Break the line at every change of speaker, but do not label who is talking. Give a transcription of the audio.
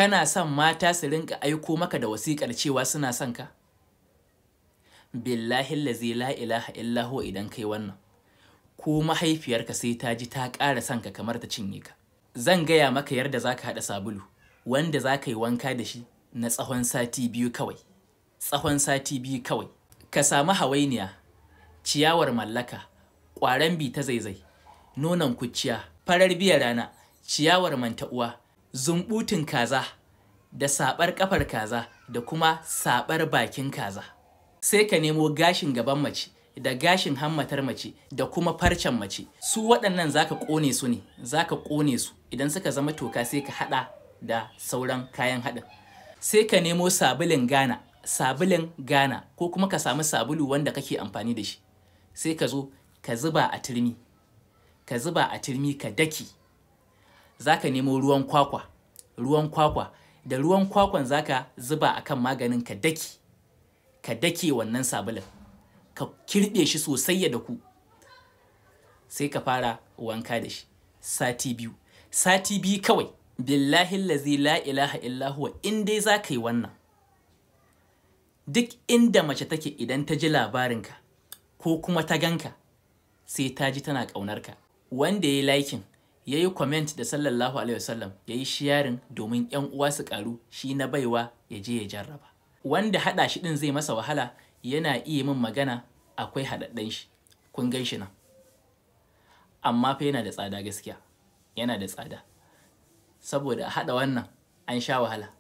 Kana son mata su rinka aiko maka da wasiƙar cewa suna son ka? Billahi allazi la ilaha illa huwa idan kai wannan, ko mahaifiyarka sai ta ji ta ƙara son ka kamar ta cinye ka. Zan gaya maka yadda za ka haɗa sabulu wanda za ka yi wanka da shi na tsawon sati 2 kawai. Tsawon sati 2 kawai. Ka samu hawainiya, ciyawar mallaka, ƙwaron bi ta zaizai, nonon kuciya, farar biyar rana, ciyawar manta'uwa, zumbutun kaza, da saɓar ƙafar kaza, da kuma saɓar bakin kaza. Sai ka nemo gashin gaban mace, da gashin hammatar mace, da kuma farcen mace. Su waɗannan za ka ƙone su ne, za ka ƙone su. Idan suka zama toka sai ka haɗa da sauran kayan haɗin. Sai ka nemo sabulun Ghana, ko kuma ka samu sabulu wanda kake amfani da shi. Sai ka zo ka zuba a turmi, ka daki. Za ka nemo ruwan kwakwa, da ruwan kwakwan za ka zuba a kan maganin ka dake wannan sabulun, ka kirɓe shi sosai ya daku. Sai ka fara wanka da shi sati 2. Sati 2 kawai. Billahi allazi la ilaha illa huwa in dai za ka yi wannan. Duk inda mace take idan ta ji labarinka ko kuma ta ganka sai ta ji tana ƙaunarka. Wanda ya yi liking, ya yi comment da sallallahu alaihi wasallam, ya yi sharing domin 'yan uwa su ƙaru, shi na baiwa ya je ya jarraba. Wanda haɗa shi ɗin zai masa wahala yana iya min magana, akwai haɗaɗɗen shi, kun gan shi nan. Amma fa yana da tsada gaskiya, yana da tsada. Saboda a haɗa wannan an sha wahala.